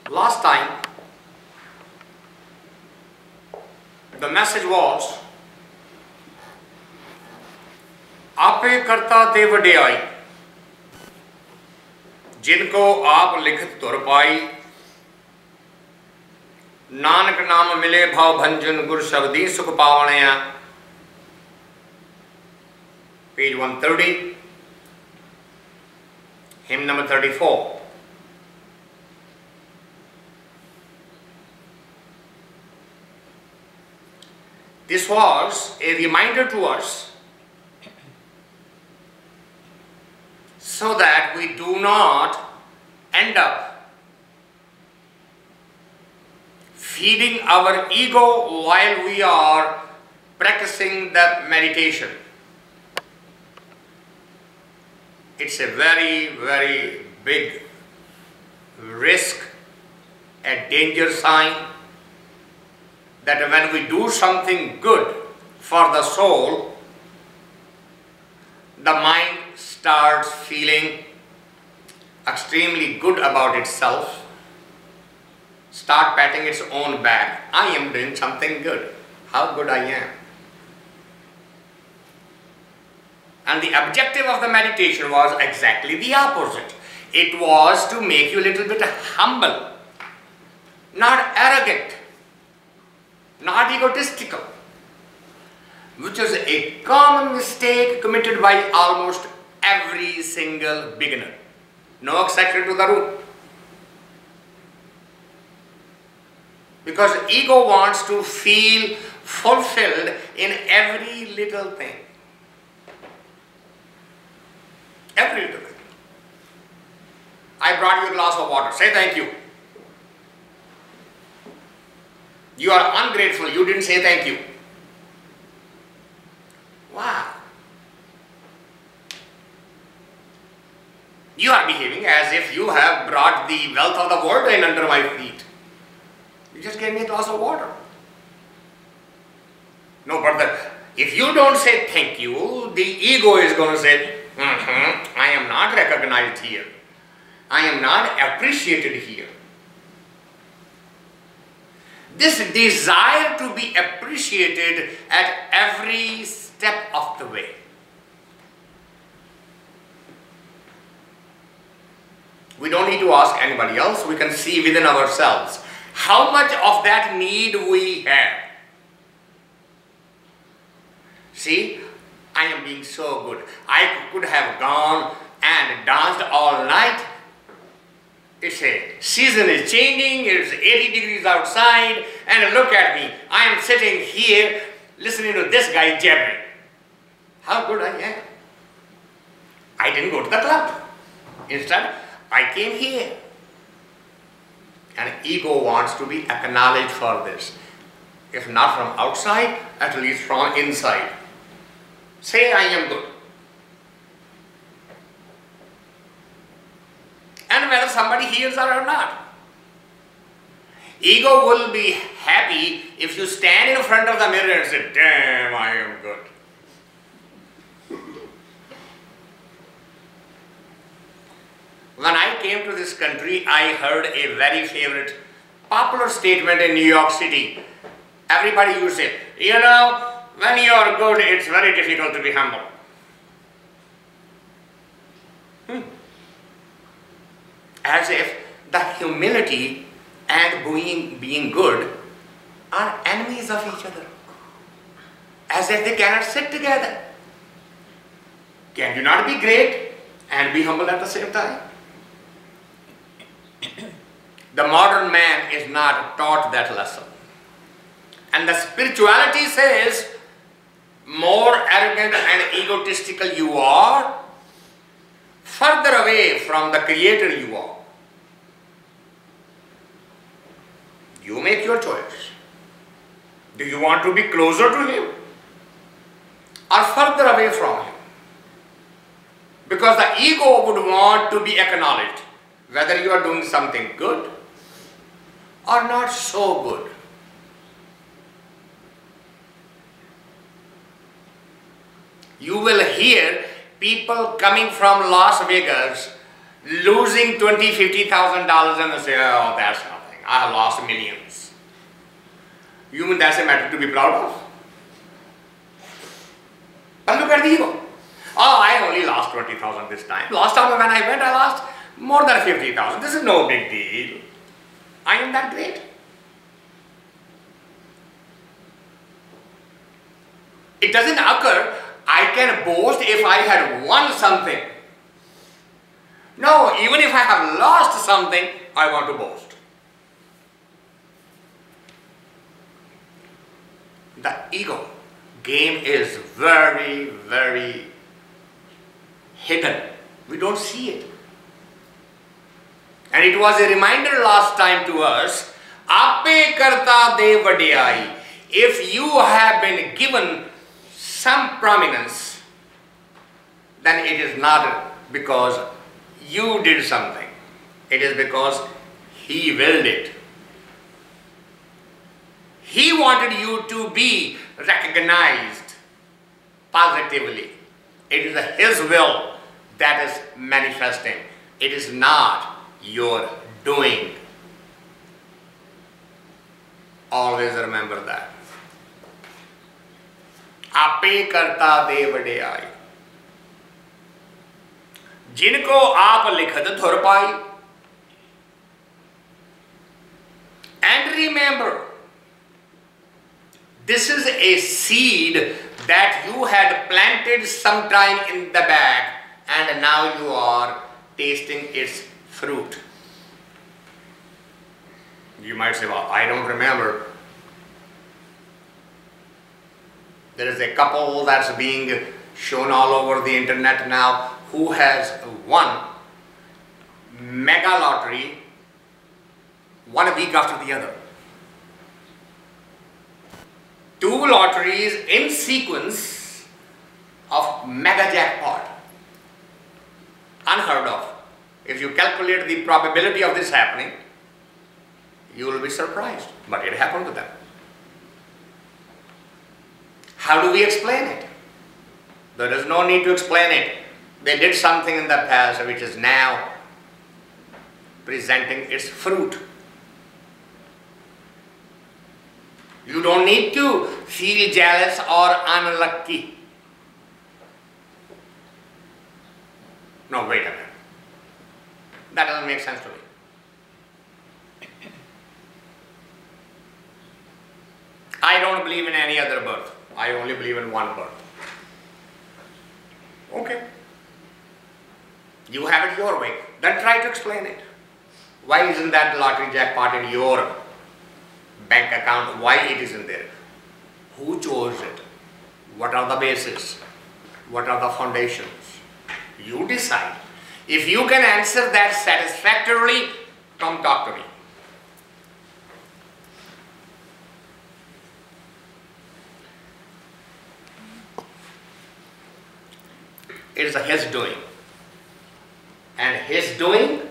Last time, the message was, आपे करता दे वड्याई, जिनको आप लिखत तुर पाई, नानक नाम मिले भाव भंजन गुर शब्दी सुख पावने-आ. Page 130, hymn number 34. This was a reminder to us so that we do not end up feeding our ego while we are practicing the meditation. It's a very, very big risk, a danger sign, that when we do something good for the soul, the mind starts feeling extremely good about itself, start patting its own back. I am doing something good. How good I am. And the objective of the meditation was exactly the opposite. It was to make you a little bit humble, not arrogant, not egotistical, which is a common mistake committed by almost every single beginner. No exception to the rule. Because ego wants to feel fulfilled in every little thing. Every little thing. I brought you a glass of water. Say thank you. You are ungrateful. You didn't say thank you. Wow. You are behaving as if you have brought the wealth of the world in under my feet. You just gave me a glass of water. No, but if you don't say thank you, the ego is going to say, I am not recognized here. I am not appreciated here. This desire to be appreciated at every step of the way. We don't need to ask anybody else. We can see within ourselves how much of that need we have. See, I am being so good. I could have gone and danced all night. It's a season is changing, it's 80 degrees outside, and look at me. I am sitting here listening to this guy jabbering. How good I am. I didn't go to the club. Instead, I came here. And ego wants to be acknowledged for this. If not from outside, at least from inside. Say I am good. And whether somebody hears her or not. Ego will be happy if you stand in front of the mirror and say, damn, I am good. When I came to this country, I heard a very favorite, popular statement in New York City. Everybody used to say, you know, when you are good, it's very difficult to be humble. As if the humility and being good are enemies of each other. As if they cannot sit together. Can you not be great and be humble at the same time? The modern man is not taught that lesson. And the spirituality says, more arrogant and egotistical you are, further away from the Creator you are. You make your choice. Do you want to be closer to Him or further away from Him? Because the ego would want to be acknowledged, whether you are doing something good or not so good. You will hear people coming from Las Vegas losing $20,000, $50,000 and they say, oh, that's nothing. I have lost millions. You mean that's a matter to be proud of? But look at the ego. Oh, I only lost 20,000 this time. Last time when I went, I lost more than 50,000. This is no big deal. I am that great. It doesn't occur, I can boast if I had won something. No, even if I have lost something, I want to boast. The ego game is very, very hidden. We don't see it. And it was a reminder last time to us, ape karta de vadbhaagee. If you have been given some prominence, then it is not because you did something. It is because he willed it. He wanted you to be recognized positively. It is his will that is manifesting. It is not your doing. Always remember that. Ape karta de vadbhaagee. जिनको आप लिखत धुर पाई. And remember, this is a seed that you had planted sometime in the back, and now you are tasting its fruit. You might say, well, I don't remember. There is a couple that's being shown all over the internet now who has won mega lottery 1 week after the other. 2 lotteries in sequence of mega jackpot. Unheard of. If you calculate the probability of this happening, you will be surprised. But it happened to them. How do we explain it? There is no need to explain it. They did something in the past which is now presenting its fruit. You don't need to feel jealous or unlucky. No, wait a minute. That doesn't make sense to me. I don't believe in any other birth. I only believe in one birth. Okay. You have it your way. Then try to explain it. Why isn't that lottery jackpot in your bank account? Why it isn't there? Who chose it? What are the bases? What are the foundations? You decide. If you can answer that satisfactorily, come talk to me. It is his doing. And his doing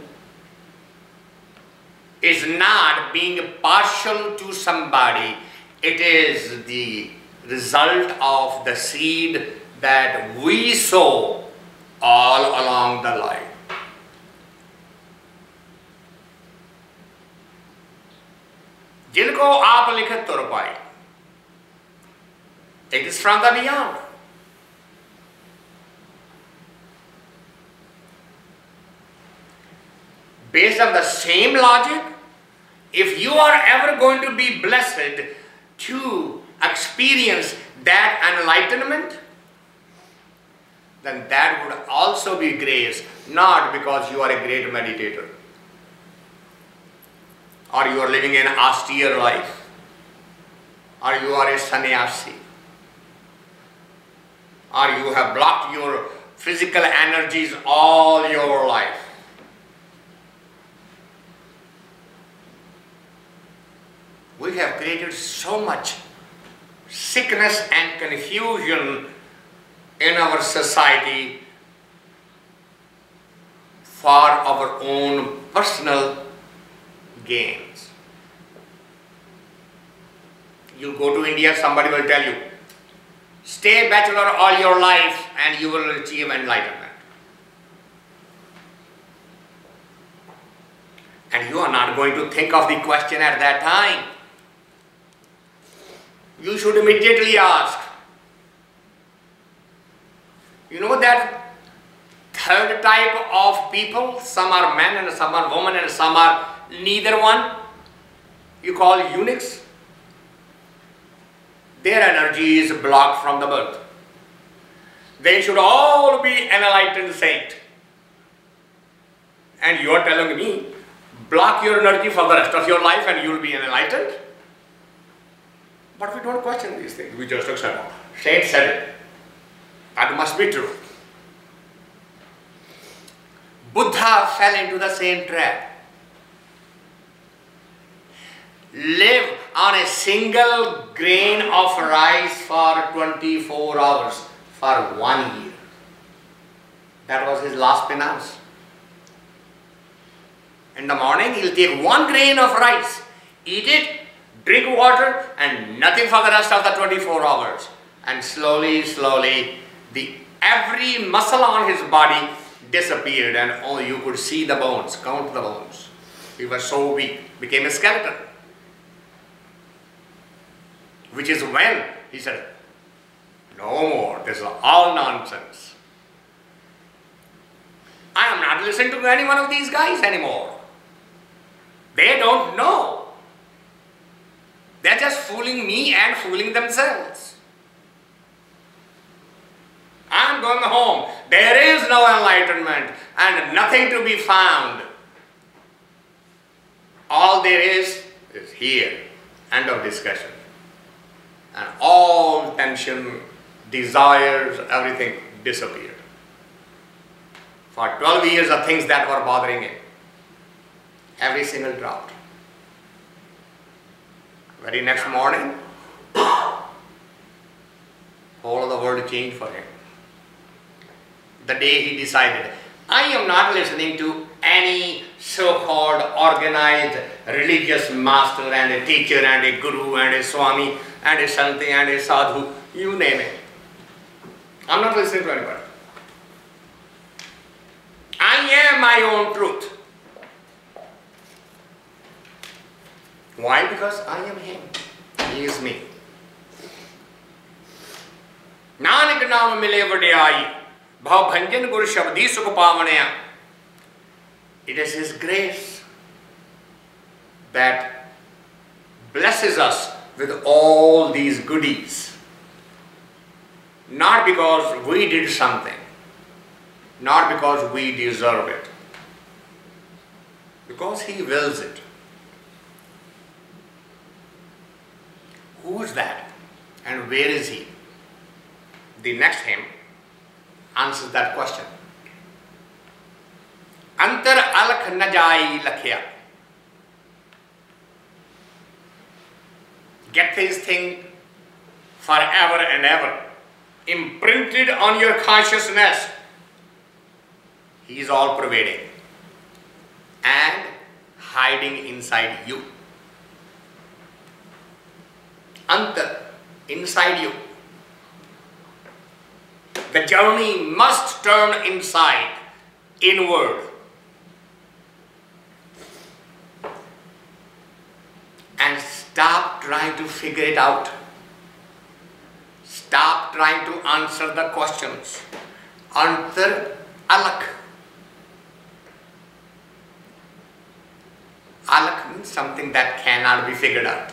is not being partial to somebody. It is the result of the seed that we sow all along the line. जिनको आप लिखत तुर पाए. It is from the beyond. Based on the same logic, if you are ever going to be blessed to experience that enlightenment, then that would also be grace, not because you are a great meditator, or you are living an austere life, or you are a sannyasi, or you have blocked your physical energies all your life. We have created so much sickness and confusion in our society for our own personal gains. You go to India, somebody will tell you, stay bachelor all your life and you will achieve enlightenment. And you are not going to think of the question at that time. You should immediately ask. You know that third type of people, some are men and some are women and some are neither one, you call eunuchs. Their energy is blocked from the birth. They should all be an enlightened saint. And you are telling me, block your energy for the rest of your life and you will be enlightened? But we don't question these things. We just accept. Saint said it. That must be true. Buddha fell into the same trap. Live on a single grain of rice for 24 hours for 1 year. That was his last penance. In the morning, he'll take 1 grain of rice, eat it, drink water, and nothing for the rest of the 24 hours. And slowly, slowly, every muscle on his body disappeared, and only you could see the bones, count the bones. He was so weak, became a skeleton. Which is when he said, no more, this is all nonsense. I am not listening to any one of these guys anymore. They don't know. They're just fooling me and fooling themselves. I'm going home. There is no enlightenment and nothing to be found. All there is here. End of discussion. And all tension, desires, everything disappeared. For 12 years, the things that were bothering him, every single dropped. Very next morning, whole of the world changed for him. The day he decided, I am not listening to any so-called organized religious master and a teacher and a guru and a swami and a sant and a sadhu, you name it. I'm not listening to anybody. I am my own truth. Why? Because I am him. He is me. Nanak naam mile vadbhaagee, bhav-bhanjan gur shabdi sukh paavni-aa. It is His grace that blesses us with all these goodies. Not because we did something, not because we deserve it, because He wills it. Who is that? And where is He? The next hymn answers that question. Antar, alakh, jaa-ee, lakhiaa. Get this thing forever and ever imprinted on your consciousness. He is all pervading and hiding inside you. Antar, inside you. The journey must turn inside, inward. And stop trying to figure it out. Stop trying to answer the questions. Antar, alakh. Alakh means something that cannot be figured out.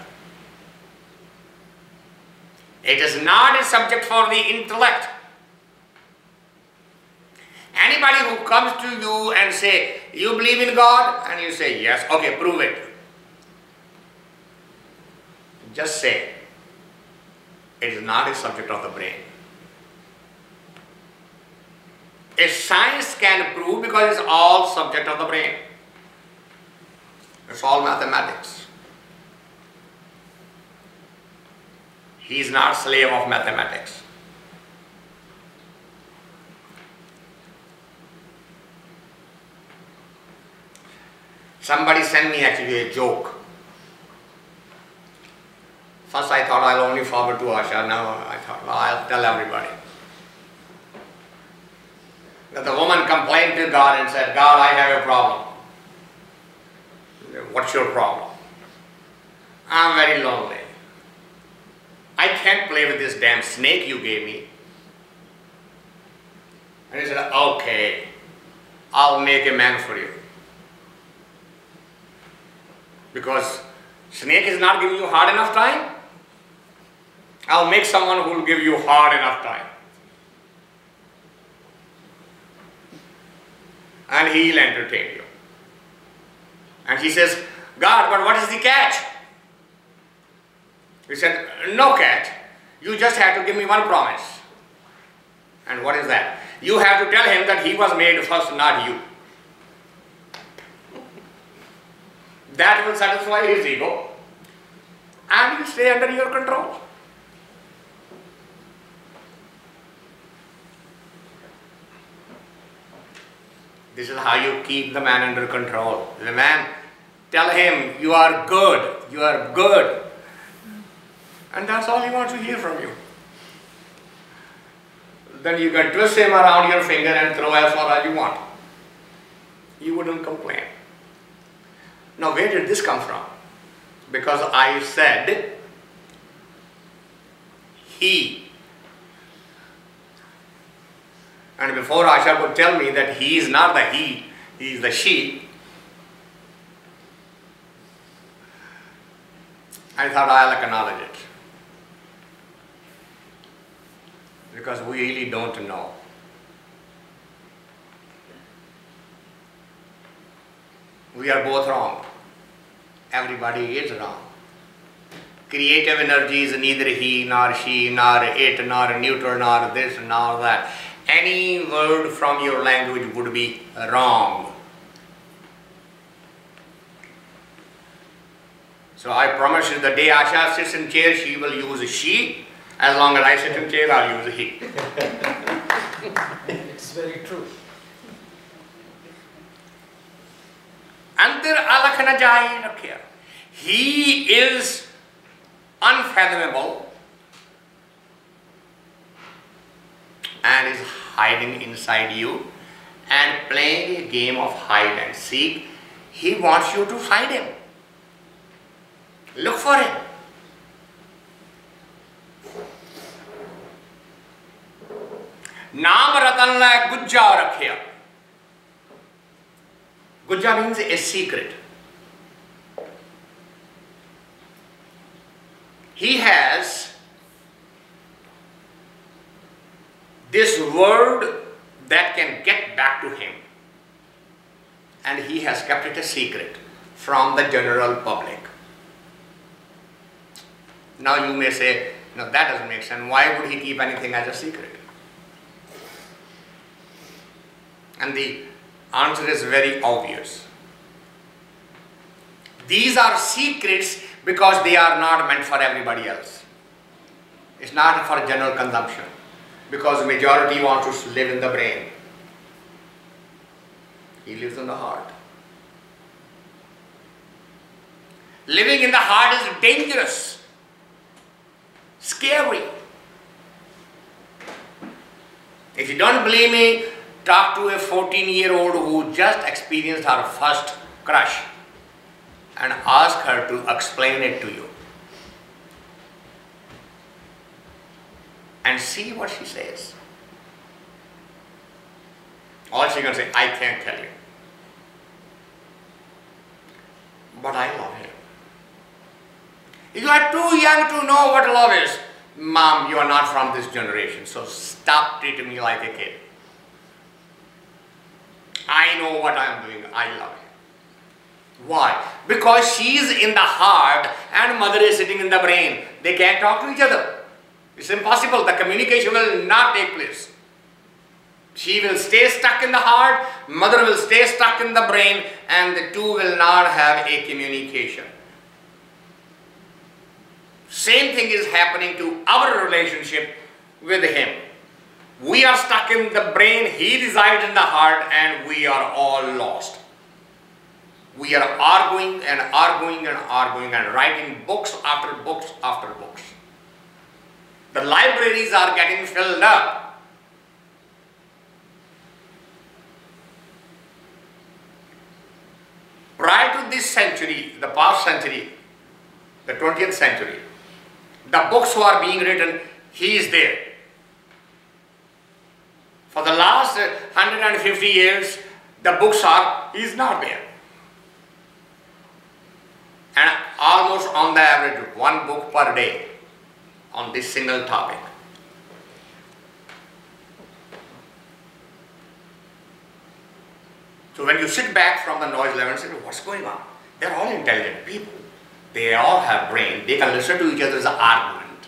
It is not a subject for the intellect. Anybody who comes to you and say, you believe in God? And you say, yes, okay, prove it. Just say, it is not a subject of the brain. A science can prove because it's all subject of the brain. It's all mathematics. He is not slave of mathematics. Somebody sent me actually a joke. First I thought I'll only forward to Oochaa. Now I thought, well, I'll tell everybody. That the woman complained to God and said, God, I have a problem. your problem? I'm very lonely. I can't play with this damn snake you gave me. And he said, okay, I'll make a man for you. Because snake is not giving you hard enough time. I'll make someone who will give you hard enough time. And he'll entertain you. And he says, God, but what is the catch? He said, no catch. You just have to give me one promise. And what is that? You have to tell him that he was made first, not you. That will satisfy his ego. And you stay under your control. This is how you keep the man under control. The man, tell him, you are good, you are good. And that's all he wants to hear from you. Then you can twist him around your finger and throw as far as you want. You wouldn't complain. Now, where did this come from? Because I said, he. And before Asha could tell me that he is not the he is the she, I thought I'll acknowledge it. Because we really don't know. We are both wrong. Everybody is wrong. Creative energy is neither he nor she nor it nor neutral nor this nor that. Any word from your language would be wrong. So I promise you, the day Asha sits in chair, she will use she. As long as I sit in chair, I'll use he. It's very true. Antar alakh jaa-ee lakhi-aa. He is unfathomable and is hiding inside you and playing a game of hide and seek. He wants you to find him. Look for him. Naam, ratan, gujhaa, rakhi-aa. Gujhaa means a secret. He has this word that can get back to him, and he has kept it a secret from the general public. Now you may say, no, that doesn't make sense. Why would he keep anything as a secret? And the answer is very obvious. These are secrets because they are not meant for everybody else. It's not for general consumption, because majority wants to live in the brain. He lives in the heart. Living in the heart is dangerous, scary. If you don't believe me, talk to a 14-year-old who just experienced her first crush and ask her to explain it to you. And see what she says. All she can say, I can't tell you. But I love him. You are too young to know what love is. Mom, you are not from this generation, so stop treating me like a kid. I know what I am doing. I love him. Why? Because she is in the heart and mother is sitting in the brain. They can't talk to each other. It's impossible. The communication will not take place. She will stay stuck in the heart, mother will stay stuck in the brain, and the two will not have a communication. Same thing is happening to our relationship with him. We are stuck in the brain, he resides in the heart, and we are all lost. We are arguing and arguing and arguing and writing books after books after books. The libraries are getting filled up. Prior to this century, the past century, the 20th century, the books who are being written, he is there. For the last 150 years, the books are, he is not there. And almost on the average, one book per day on this single topic. So when you sit back from the noise level and say, what's going on? They're all intelligent people. They all have brain. They can listen to each other's argument.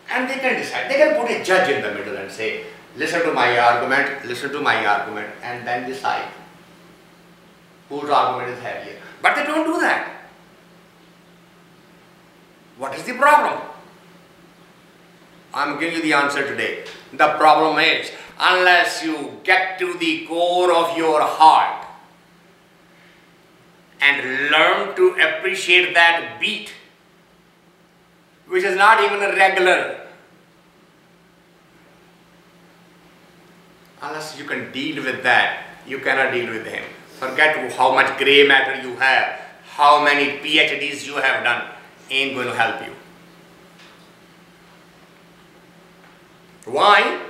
And they can decide. They can put a judge in the middle and say, listen to my argument, and then decide whose argument is heavier. But they don't do that. What is the problem? I'm giving you the answer today. The problem is, unless you get to the core of your heart and learn to appreciate that beat, which is not even a regular, unless you can deal with that, you cannot deal with him. Forget how much grey matter you have, how many PhDs you have done, ain't going to help you. Why?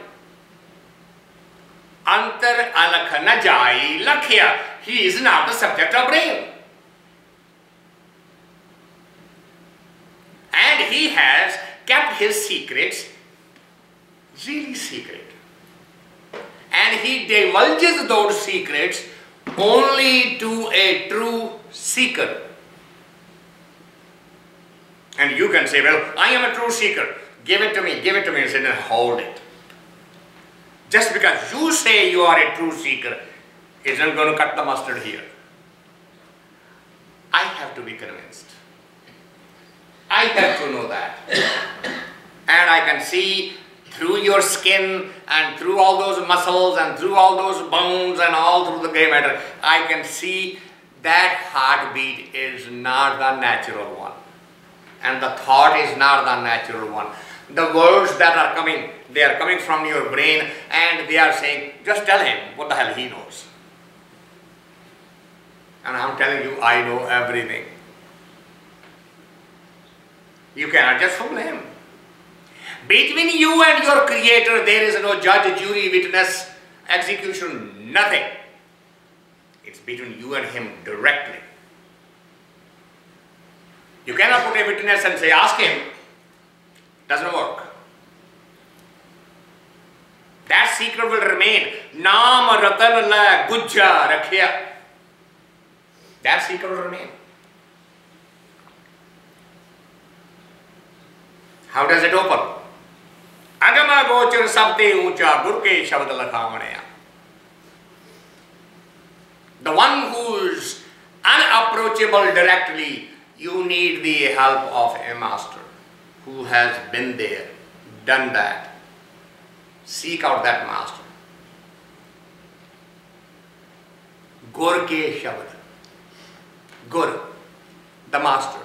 Antar, alakh, jaa-ee, lakhi-aa. He is not the subject of brain. And he has kept his secrets really secret. And he divulges those secrets only to a true seeker. And you can say, well, I am a true seeker. Give it to me, give it to me. And say, no, hold it. Just because you say you are a true seeker isn't going to cut the mustard here. I have to be convinced. I have to know that. And I can see through your skin and through all those muscles and through all those bones and all through the grey matter, I can see that heartbeat is not the natural one. And the thought is not the natural one. The words that are coming, they are coming from your brain and they are saying, just tell him what the hell he knows. And I'm telling you, I know everything. You cannot just fool him. Between you and your creator, there is no judge, jury, witness, execution, nothing. It's between you and him directly. You cannot put a witness and say, ask him. Doesn't work. That secret will remain. Naam, ratan, gujhaa, rakhi-aa. That secret will remain. How does it open? Agam, agochar, sabh, oochaa, gurke, sabad, lakhaavani-aa. The one who is unapproachable directly, you need the help of a master who has been there, done that. Seek out that master. Gurke Shabad. Gur, the master.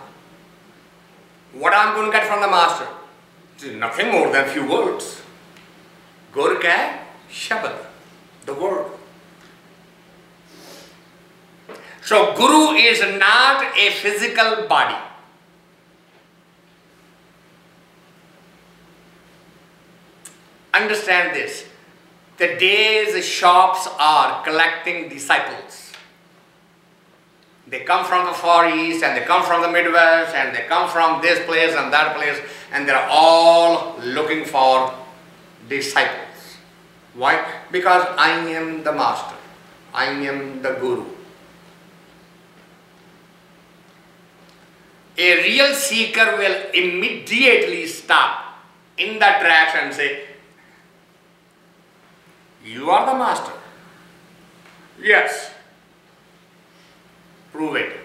What I'm going to get from the master? It's nothing more than few words. Gurke Shabad, the word. So Guru is not a physical body. Understand this. Today's shops are collecting disciples. They come from the Far East and they come from the Midwest and they come from this place and that place and they're all looking for disciples. Why? Because I am the master. I am the Guru. A real seeker will immediately stop in the tracks and say, you are the master. Yes. Prove it.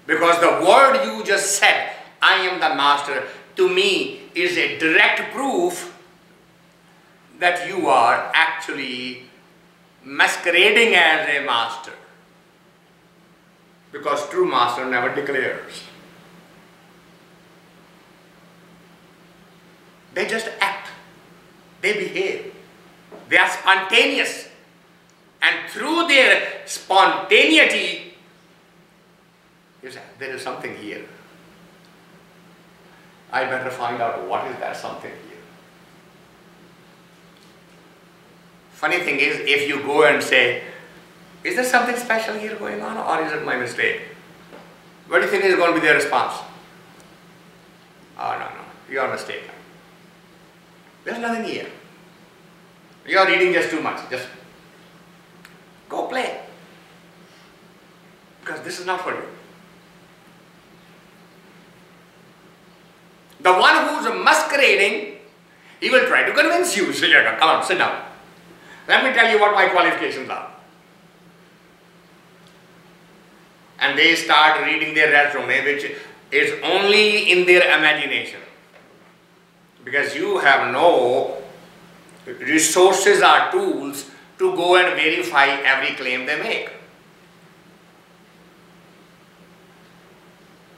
Because the word you just said, I am the master, to me is a direct proof that you are actually masquerading as a master. Because true master never declares. They just act. They behave. They are spontaneous. And through their spontaneity, you say, there is something here. I better find out what is that something here. Funny thing is, if you go and say, is there something special here going on, or is it my mistake? What do you think is going to be their response? Oh, no, you are mistaken. There's nothing here. You are reading just too much. Just go play. Because this is not for you. The one who's masquerading, he will try to convince you. So, come on, sit down. Let me tell you what my qualifications are. And they start reading their resume, which is only in their imagination. Because you have no resources or tools to go and verify every claim they make.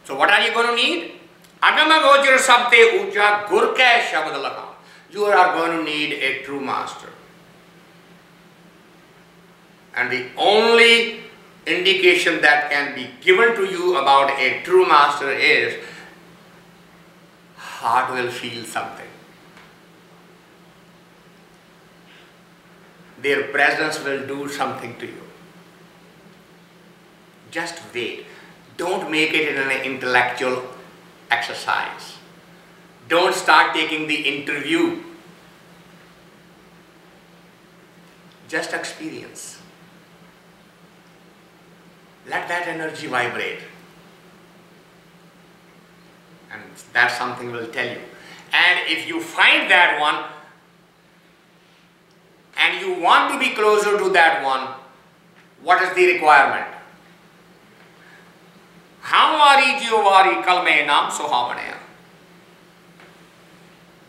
So what are you going to need? Agam, agochar, sabh, oochaa, gurkha, sabad, lakhiaa. You are going to need a true master. And the only indication that can be given to you about a true master is heart will feel something. Their presence will do something to you. Just wait. Don't make it an intellectual exercise. Don't start taking the interview. Just experience. Let that energy vibrate. And that something will tell you. And if you find that one, and you want to be closer to that one, what is the requirement? Hamari jee-o kalme naam sunaavni-aa.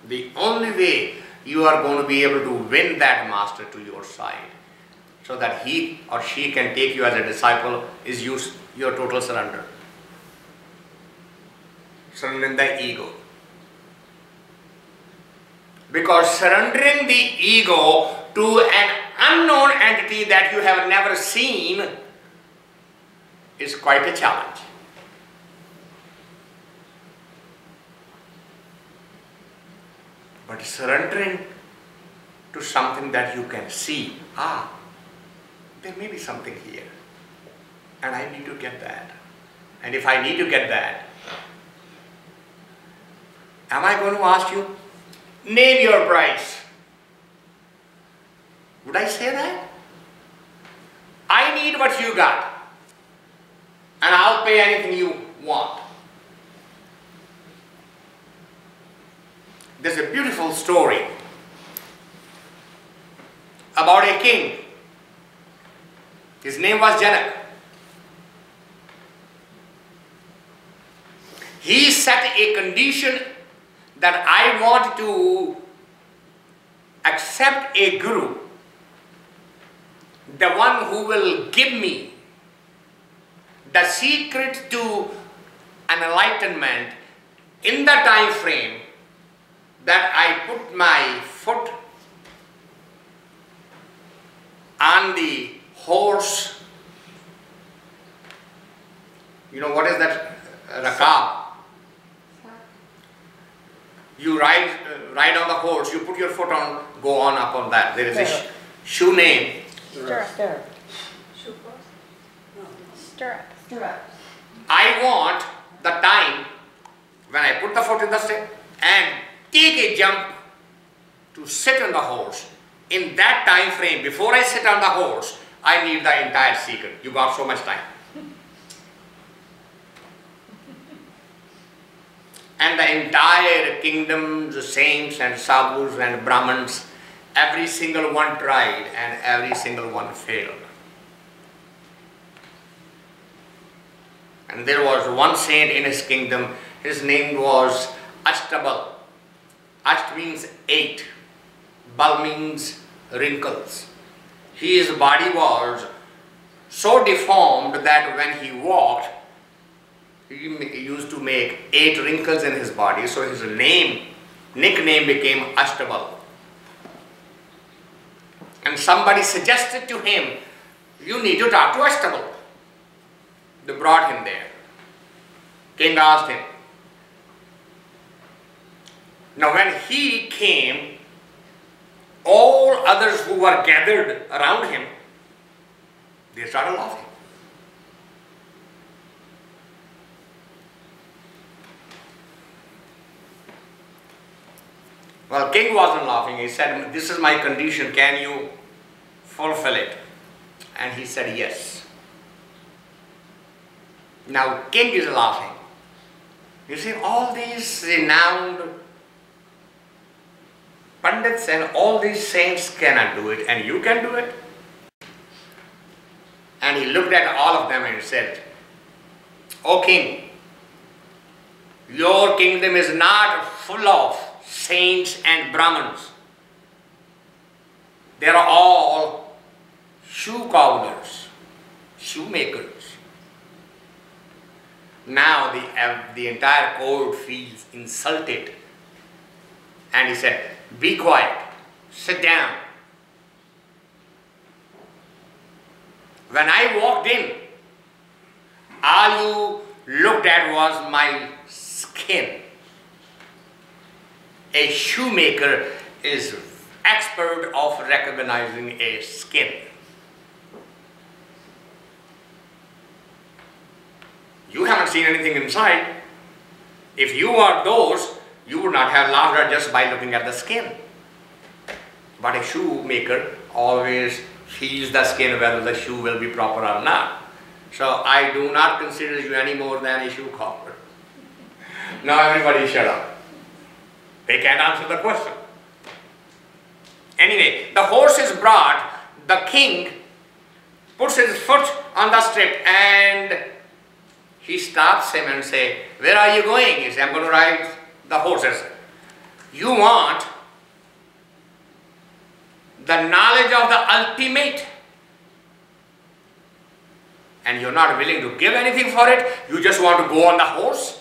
The only way you are going to be able to win that master to your side, so that he or she can take you as a disciple, is your total surrender. Surrendering the ego. Because surrendering the ego to an unknown entity that you have never seen is quite a challenge. But surrendering to something that you can see, there may be something here, and I need to get that. And if I need to get that, am I going to ask you, name your price? Would I say that? I need what you got, and I'll pay anything you want. There's a beautiful story about a king. His name was Janak. He set a condition that I want to accept a guru, the one who will give me the secret to enlightenment in the time frame that I put my foot on the horse. You know what is that? Rakhiaa. You ride on the horse, you put your foot on, go on up on that. There is a shoe name. Stirrup. Stirrup. I want the time when I put the foot in the stick and take a jump to sit on the horse. In that time frame, before I sit on the horse, I need the entire secret. You got so much time. And the entire kingdoms, the saints and sadhus and brahmins, every single one tried and every single one failed. And there was one saint in his kingdom, his name was Ashtabal. Asht means 8, Bal means wrinkles. His body was so deformed that when he walked, he used to make 8 wrinkles in his body, so his nickname became Ashtabal. And and somebody suggested to him, you need to talk to vegetable. They brought him there. King asked him. Now when he came, all others who were gathered around him, they started laughing. Well, king wasn't laughing. He said, this is my condition, can you fulfill it? And he said, yes. Now, king is laughing. You see, all these renowned pundits and all these saints cannot do it, and you can do it. And he looked at all of them and said, O king, your kingdom is not full of saints and Brahmins. They are all shoe cobblers, shoemakers. Now the entire court feels insulted. And he said, be quiet, sit down. When I walked in, all you looked at was my skin. A shoemaker is expert of recognizing a skin. You haven't seen anything inside. If you are those, you would not have laughed at just by looking at the skin. But a shoemaker always feels the skin whether the shoe will be proper or not. So I do not consider you any more than a shoe cobbler. Now everybody shut up. They can't answer the question. Anyway, the horse is brought. The king puts his foot on the strip and he stops him and says, where are you going? He says, I'm going to ride the horses. You want the knowledge of the ultimate, and you're not willing to give anything for it. You just want to go on the horse?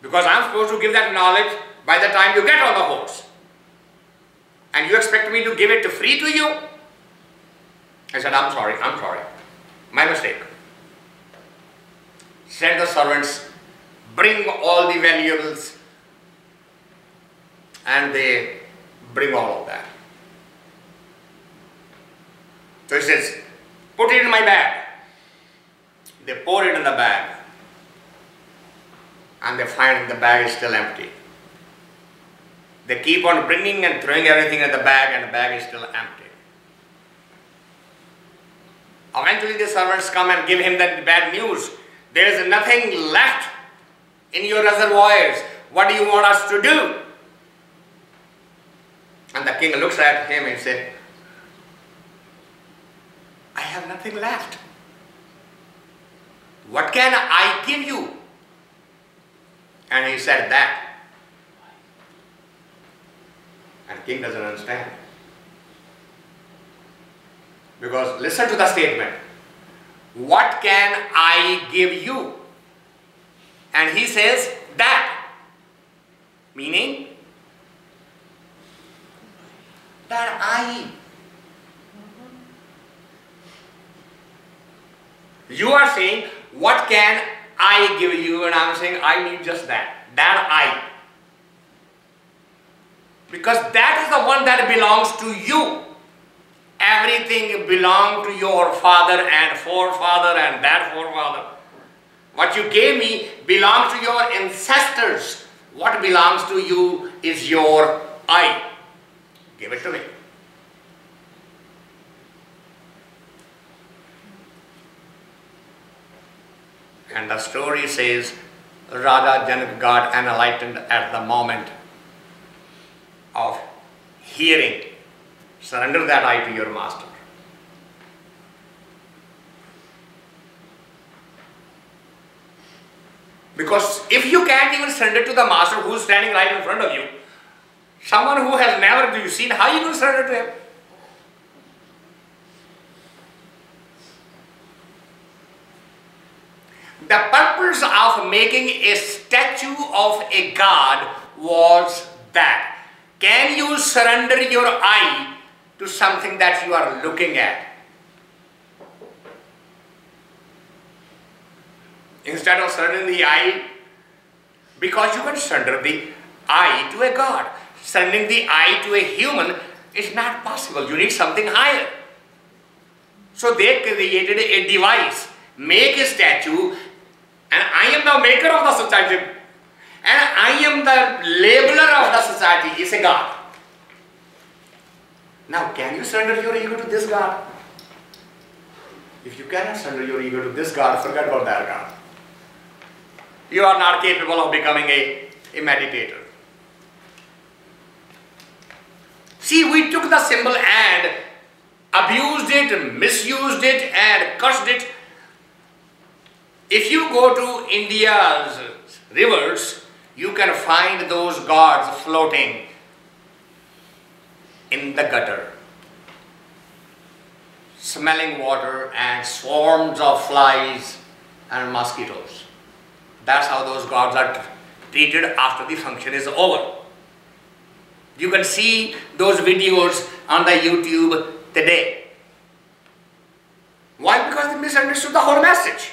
Because I'm supposed to give that knowledge by the time you get on the horse. And you expect me to give it free to you? I said, I'm sorry. My mistake. Send the servants, bring all the valuables, and they bring all of that. So he says, put it in my bag. They pour it in the bag, and they find the bag is still empty. They keep on bringing and throwing everything in the bag, and the bag is still empty. Eventually the servants come and give him the bad news. There is nothing left in your reservoirs. What do you want us to do? And the king looks at him and says, I have nothing left. What can I give you? And he said that. And the king doesn't understand. Because listen to the statement. What can I give you? And he says that. Meaning that I. You are saying, what can I give you? And I'm saying, I need just that. That I. Because that is the one that belongs to you. Everything belonged to your father and forefather and that forefather. What you gave me belongs to your ancestors. What belongs to you is your I. Give it to me. And the story says, Raja Janak got enlightened at the moment of hearing. Surrender that I to your master. Because if you can't even surrender to the master who is standing right in front of you, someone who has never seen, how are you going to surrender to him? The purpose of making a statue of a god was that. Can you surrender your I to something that you are looking at. Instead of surrendering the eye, because you can surrender the eye to a god. Surrendering the eye to a human is not possible. You need something higher. So they created a device, make a statue, and I am the maker of the society, and I am the labeler of the society, is a god. Now, can you surrender your ego to this god? If you cannot surrender your ego to this god, forget about that god. You are not capable of becoming a meditator. See, we took the symbol and abused it, misused it, and cursed it. If you go to India's rivers, you can find those gods floating in the gutter, smelling water and swarms of flies and mosquitoes. That's how those gods are treated after the function is over. You can see those videos on the YouTube today. Why? Because they misunderstood the whole message.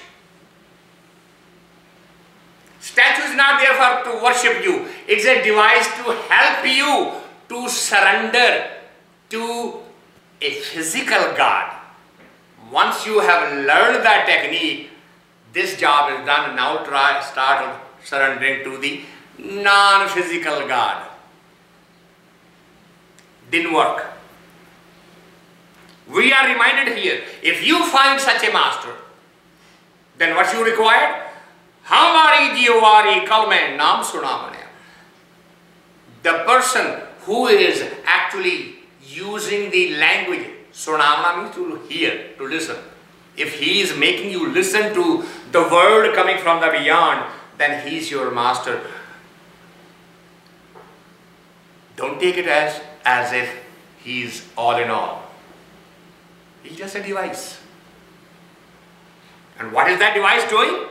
Statue is not there for to worship you. It's a device to help you to surrender to a physical God. Once you have learned that technique, this job is done. Now start surrendering to the non-physical God. Didn't work. We are reminded here, if you find such a master, then what you require? Hamari jee-o naam sunaavni-aa. The person who is actually using the language, sunaavna means to hear, to listen. If he is making you listen to the word coming from the beyond, then he is your master. Don't take it as if he is all in all. He's just a device. And what is that device doing?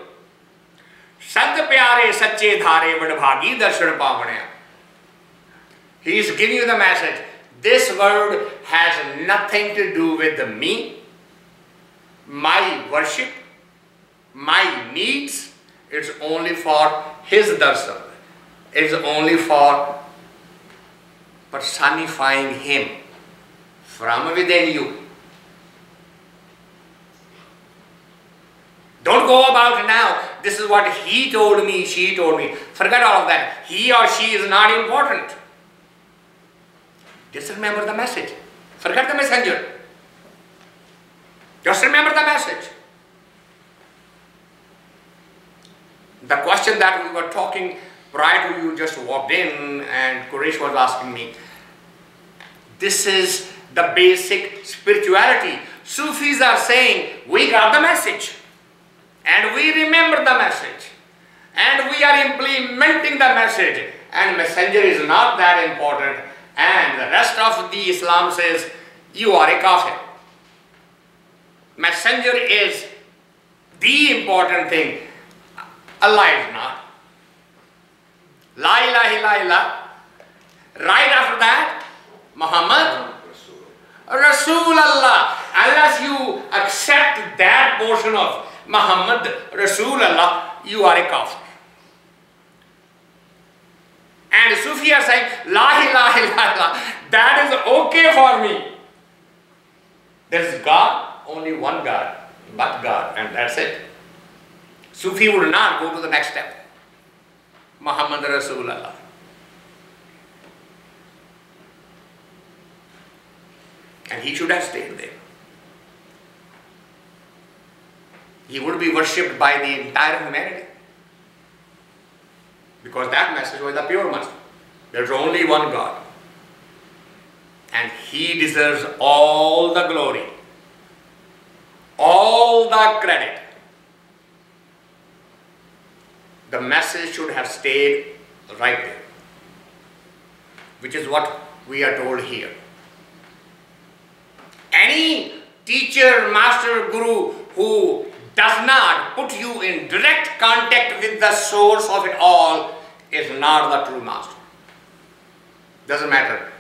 Sant pi-aaray sachai Dhaaray vadbhaagee darsan paavni-aa. He is giving you the message. This word has nothing to do with me, my worship, my needs. It's only for his darsan. It's only for personifying him from within you. Don't go about now, this is what he told me, she told me. Forget all of that. He or she is not important. Just remember the message. Forget the messenger. Just remember the message. The question that we were talking prior to you just walked in and Quraysh was asking me, this is the basic spirituality. Sufis are saying, we got the message. And we remember the message. And we are implementing the message. And messenger is not that important. And the rest of the Islam says, you are a kafir. Messenger is the important thing. Allah is not. La ilaha illallah. Right after that, Muhammad Rasulullah. Unless you accept that portion of Muhammad Rasulullah, you are a kafir. And Sufi are saying, La ilaha illallah, that is okay for me. There is God, only one God, but God, and that's it. Sufi would not go to the next step. Muhammad Rasulullah. And he should have stayed there. He would be worshipped by the entire humanity. Because that message was the pure message. There's only one God. And he deserves all the glory, all the credit. The message should have stayed right there, which is what we are told here. Any teacher, master, guru who does not put you in direct contact with the source of it all is not the true master. Doesn't matter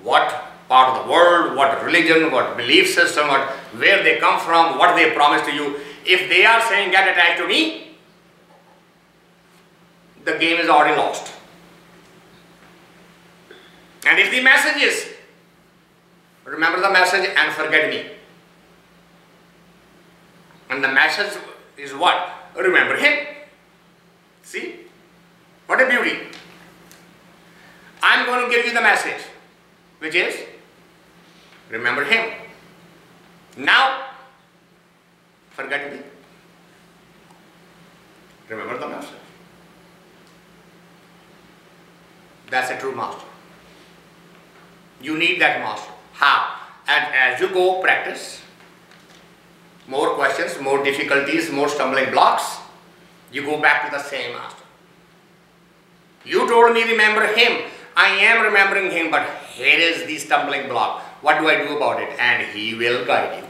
what part of the world, what religion, what belief system, where they come from, what they promise to you. If they are saying get attached to me, the game is already lost. And if the message is remember the message and forget me, and the message is what? Remember him. See? What a beauty. I'm going to give you the message, which is remember him. Now, forget me. Remember the master. That's a true master. You need that master. How? And as you go practice, more questions, more difficulties, more stumbling blocks, you go back to the same master. You told me remember him. I am remembering him, but here is the stumbling block. What do I do about it? And he will guide you.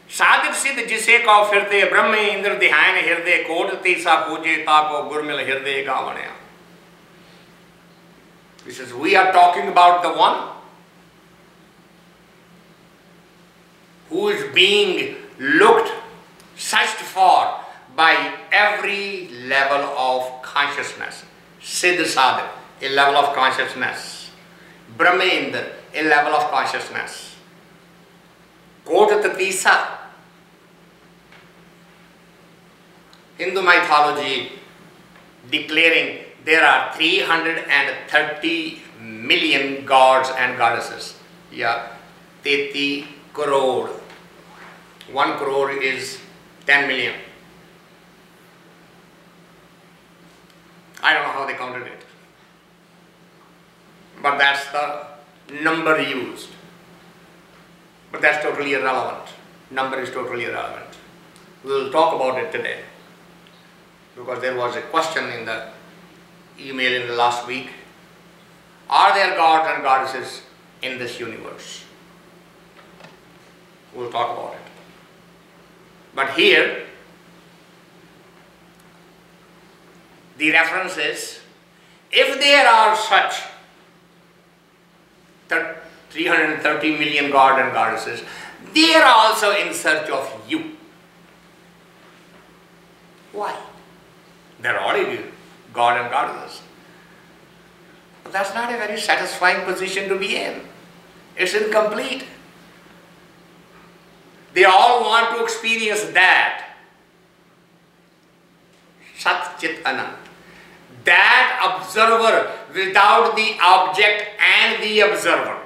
साधिक सिद्ध जिसे कहो फिरते ब्रह्म इंद्र ध्यान हृदय coat Tissa पूजे ताको गुरमिल हृदय गावने-aa. This is, we are talking about the one who is being looked, searched for by every level of consciousness. Siddh sadhak, a level of consciousness. Brahmendra, a level of consciousness. Kota Tatisa. Hindu mythology declaring there are 330 million gods and goddesses. Yeah, 30 crore. 1 crore is 10 million. I don't know how they counted it. But that's the number used. But that's totally irrelevant. Number is totally irrelevant. We will talk about it today. Because there was a question in the email in the last week. Are there gods and goddesses in this universe? We'll talk about it. But here, the reference is, if there are such 330 million gods and goddesses, they are also in search of you. Why? They're already God and goddesses. But that's not a very satisfying position to be in. It's incomplete. They all want to experience that. Sat Chit Anand. That observer without the object and the observer.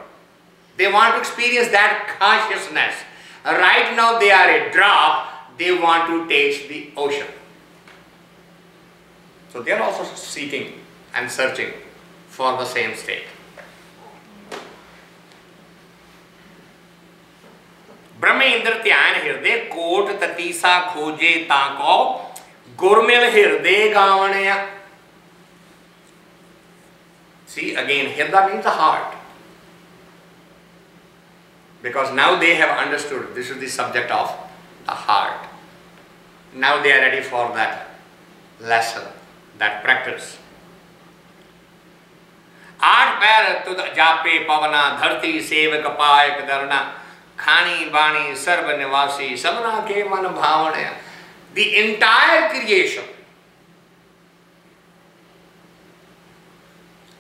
They want to experience that consciousness. Right now they are a drop. They want to taste the ocean. So they are also seeking and searching for the same state. Brahma Indra Dhyan Hirde Kot Tatisa Khoje Tako Gurmil Hirde Gaavani-aa. See, again, Hirda means the heart. Because now they have understood this is the subject of the heart. Now they are ready for that lesson, that practice. आठ पैर तुद जापे पवना धरती सेवक पा-ik धरना खानी बाणी सर्व निवासी सबना के मन भावने. The entire creation.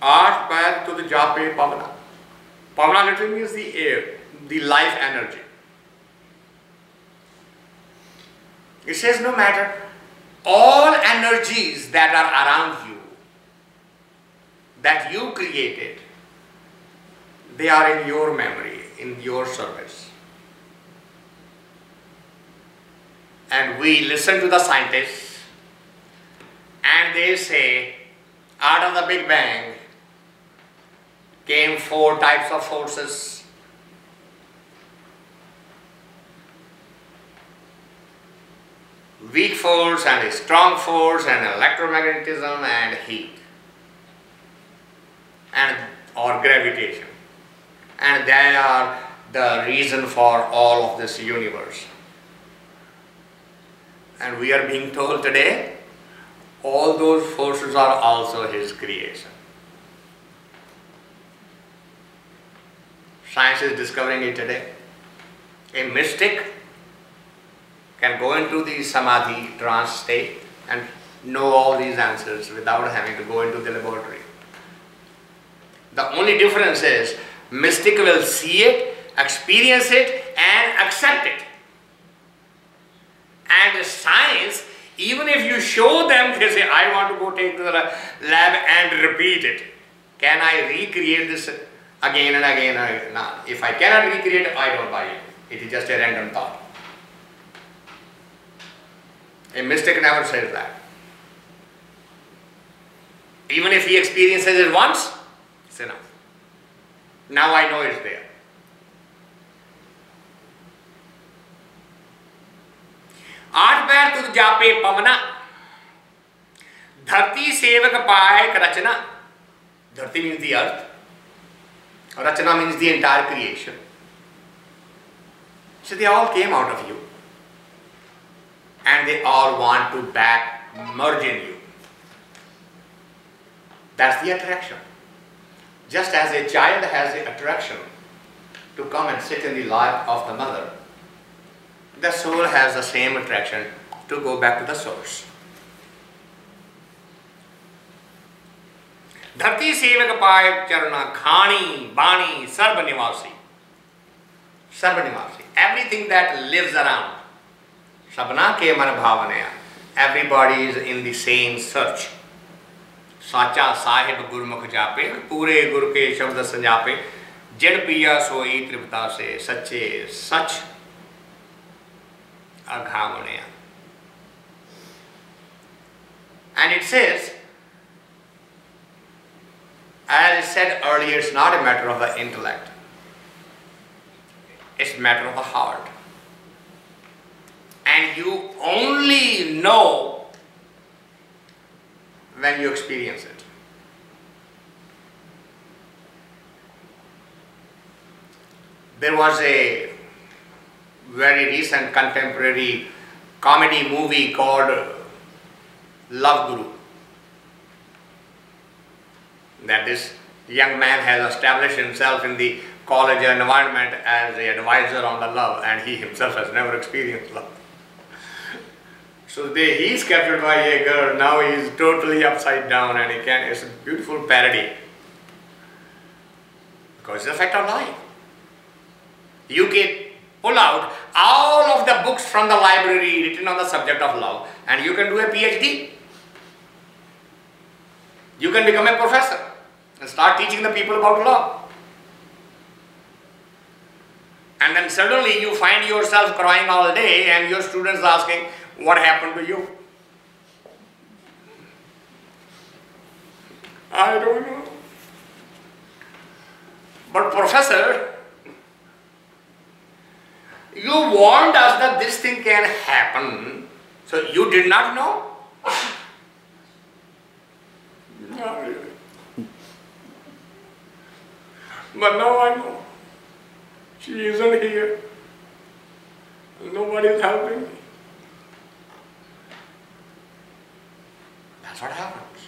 आठ पैर तुद जापे पवना. Pavana literally means the air, the life energy. It says no matter, all energies that are around you, that you created, they are in your memory, in your service. And we listen to the scientists and they say, out of the Big Bang came 4 types of forces. Weak force and a strong force and electromagnetism and heat and or gravitation, and they are the reason for all of this universe. And we are being told today all those forces are also his creation. Science is discovering it today. A mystic can go into the samadhi trance state and know all these answers without having to go into the laboratory. The only difference is mystic will see it, experience it and accept it. And science, even if you show them, they say, I want to go take to the lab and repeat it. Can I recreate this again and again and again? No. If I cannot recreate it, I don't buy it. It is just a random thought. A mystic never says that. Even if he experiences it once, it's enough. Now I know it's there. आठ पैर तुझ जापे पवना, धरती सेवक पायक रचना. Dharti means the earth. Rachana means the entire creation. So they all came out of you. And they all want to back merge in you. That's the attraction. Just as a child has the attraction to come and sit in the lap of the mother, the soul has the same attraction to go back to the source. Dharti sevak paayak charana khani, bani, sarva-nivasi. Sarva-nivasi. Everything that lives around. Sabna ke man bhaavni-aa. Everybody is in the same search. Sacha sahib gurmukh jape, pure gur ke shabd sanjape, jad piya soi tripta se, sachai sach aghaavani-aa. And it says, as I said earlier, it's not a matter of the intellect. It's a matter of the heart. And you only know when you experience it. There was a very recent contemporary comedy movie called Love Guru, that this young man has established himself in the college environment as an advisor on the love, and he himself has never experienced love. So he is captured by a girl, now he is totally upside down, and it's a beautiful parody. Because it's the fact of life. You can pull out all of the books from the library written on the subject of love, and you can do a PhD. You can become a professor and start teaching the people about love. And then suddenly you find yourself crying all day and your students asking, what happened to you? I don't know. But professor, you warned us that this thing can happen, so you did not know? Not really. But now I know. She isn't here. Nobody is helping me. That's what happens.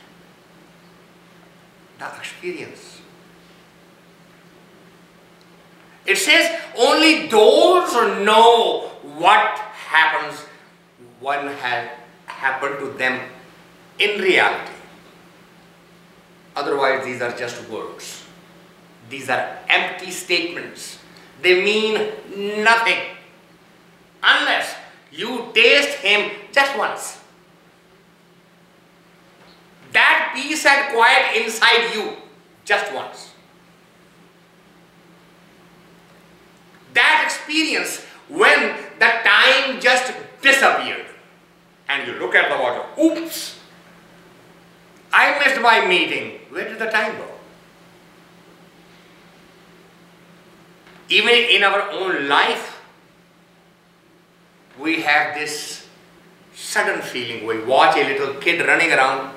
The experience. It says only those who know what happens when has happened to them in reality. Otherwise, these are just words. These are empty statements. They mean nothing unless you taste him just once. That peace and quiet inside you just once. That experience when the time just disappeared and you look at the water, oops, I missed my meeting. Where did the time go? Even in our own life, we have this sudden feeling. We watch a little kid running around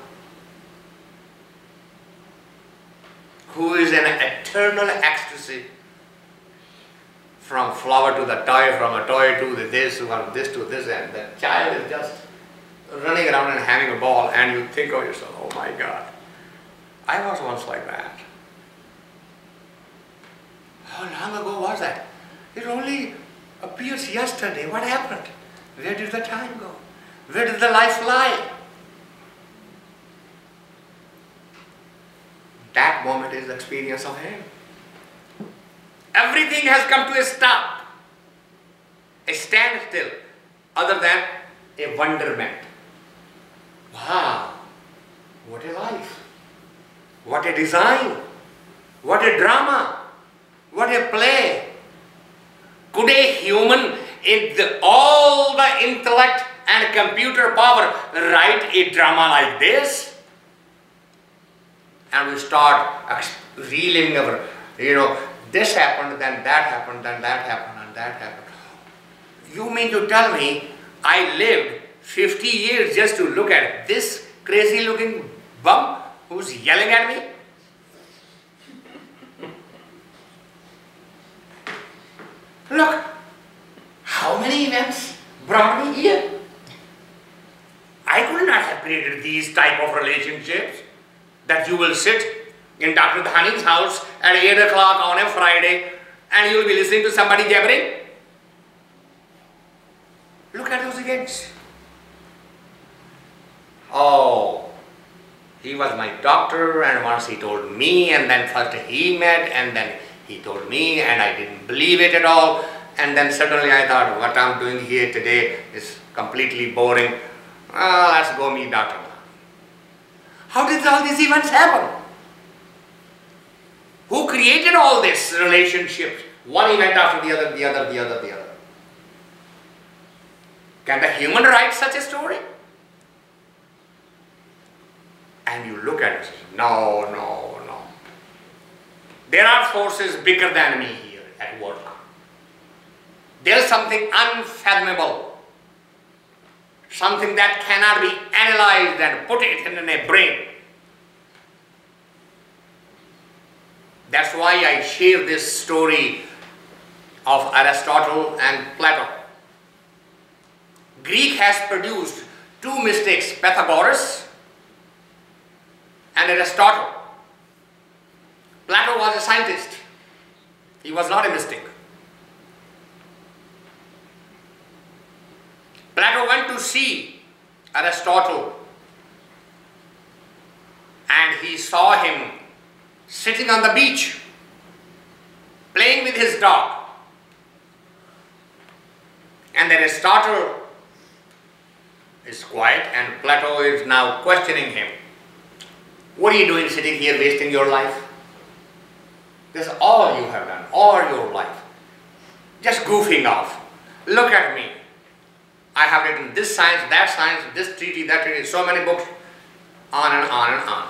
who is in an eternal ecstasy, from flower to the toy, from a toy to the this, from this to this, and the child is just running around and having a ball, and you think of yourself, oh my God, I was once like that. How long ago was that? It only appears yesterday. What happened? Where did the time go? Where did the life lie? That moment is the experience of him. Everything has come to a stop, a standstill, other than a wonderment. Wow, what a life, what a design, what a drama, what a play. Could a human in all the intellect and computer power write a drama like this? And we start reliving our, this happened, then that happened, then that happened, and that happened. You mean to tell me I lived 50 years just to look at this crazy looking bum who's yelling at me? Look, how many events brought me here? I could not have created these type of relationships that you will sit in Dr. Dhani's house at 8 o'clock on a Friday and you will be listening to somebody jabbering. Look at those events. Oh, he was my doctor, and once he told me, and then first he met, and then he told me, and I didn't believe it at all. And then suddenly I thought, what I'm doing here today is completely boring. Let's go meet Dr. How did all these events happen? Who created all this relationships? One event after the other, the other, the other, the other. Can the human write such a story? And you look at it, no, no, no. There are forces bigger than me here at work. There is something unfathomable, something that cannot be analyzed and put it in a brain. That's why I share this story of Aristotle and Plato. Greek has produced two mystics, Pythagoras and Aristotle. Plato was a scientist. He was not a mystic. Plato went to see Aristotle and he saw him sitting on the beach playing with his dog. And Aristotle is quiet and Plato is now questioning him. What are you doing sitting here wasting your life? That's all you have done, all your life. Just goofing off. Look at me. I have written this science, that science, this treaty, that treaty, so many books, on and on and on.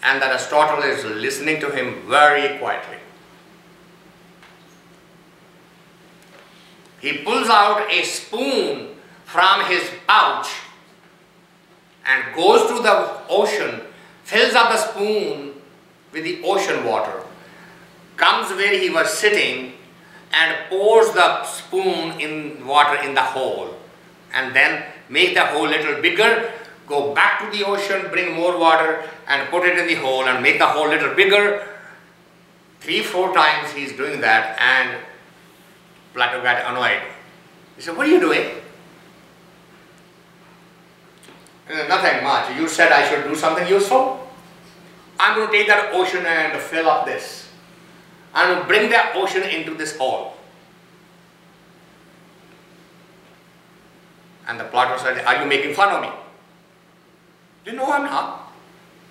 And Aristotle is listening to him very quietly. He pulls out a spoon from his pouch and goes to the ocean, fills up the spoon with the ocean water, comes where he was sitting and pours the spoon in water in the hole, and then make the hole a little bigger, go back to the ocean, bring more water and put it in the hole and make the hole a little bigger. 3-4 times he is doing that, and Plato got annoyed. He said, what are you doing? He said, nothing much. You said I should do something useful. I'm going to take that ocean and fill up this. I'm going to bring that ocean into this hole. And the Plato said, are you making fun of me? He said, no, I'm not.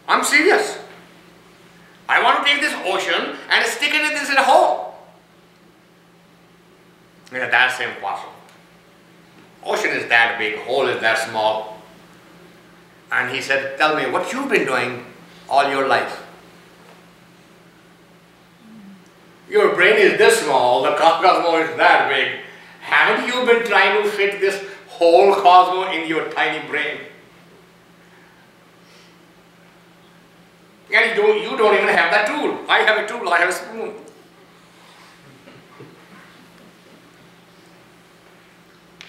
I'm serious. I want to take this ocean and stick it in this hole. He said, that's impossible. Ocean is that big, hole is that small. And he said, tell me what you've been doing all your life. Your brain is this small, the cosmos is that big. Haven't you been trying to fit this whole cosmos in your tiny brain? And you don't even have that tool. I have a tool, I have a spoon.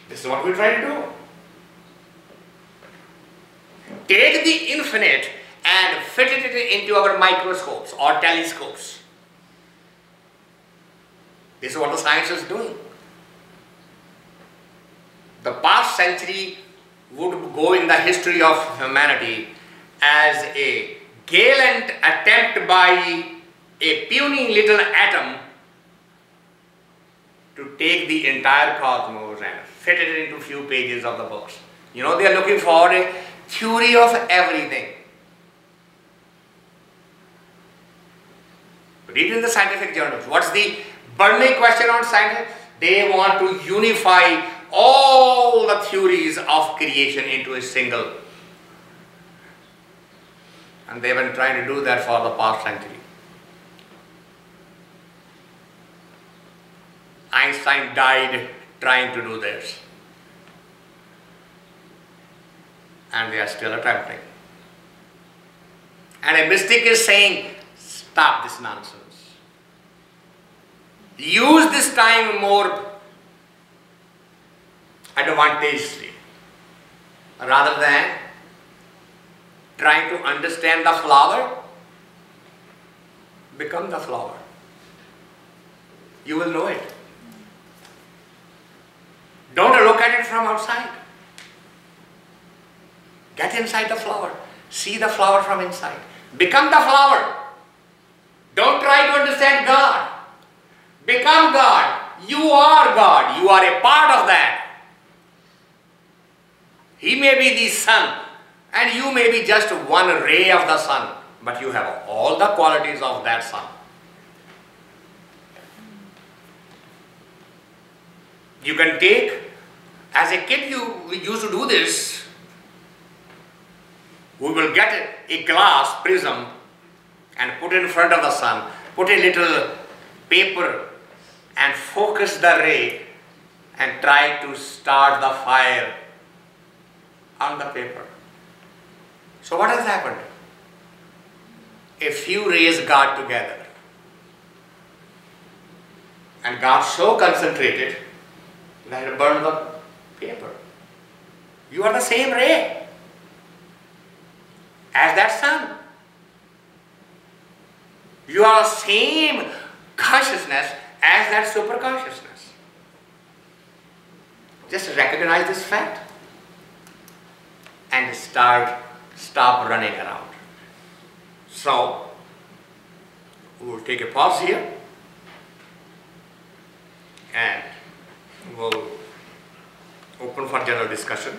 This is what we try to do. Take the infinite and fitted it into our microscopes or telescopes. This is what the science is doing. The past century would go in the history of humanity as a gallant attempt by a puny little atom to take the entire cosmos and fit it into few pages of the books. You know, they are looking for a theory of everything. Read in the scientific journals. What's the burning question on science? They want to unify all the theories of creation into a single. And they've been trying to do that for the past century. Einstein died trying to do this. And they are still attempting. And a mystic is saying, stop this nonsense. Use this time more advantageously rather than trying to understand the flower. Become the flower. You will know it. Don't look at it from outside. Get inside the flower. See the flower from inside. Become the flower. Don't try to understand God. Become God. You are God. You are a part of that. He may be the sun and you may be just one ray of the sun, but you have all the qualities of that sun. You can take, as a kid we used to do this. We will get a glass prism and put it in front of the sun, put a little paper and focus the ray and try to start the fire on the paper. So what has happened? A few rays got together and got so concentrated that it burned the paper. You are the same ray as that sun. You are the same consciousness as that super consciousness. Just recognize this fact and stop running around. So, we will take a pause here and we'll open for general discussion.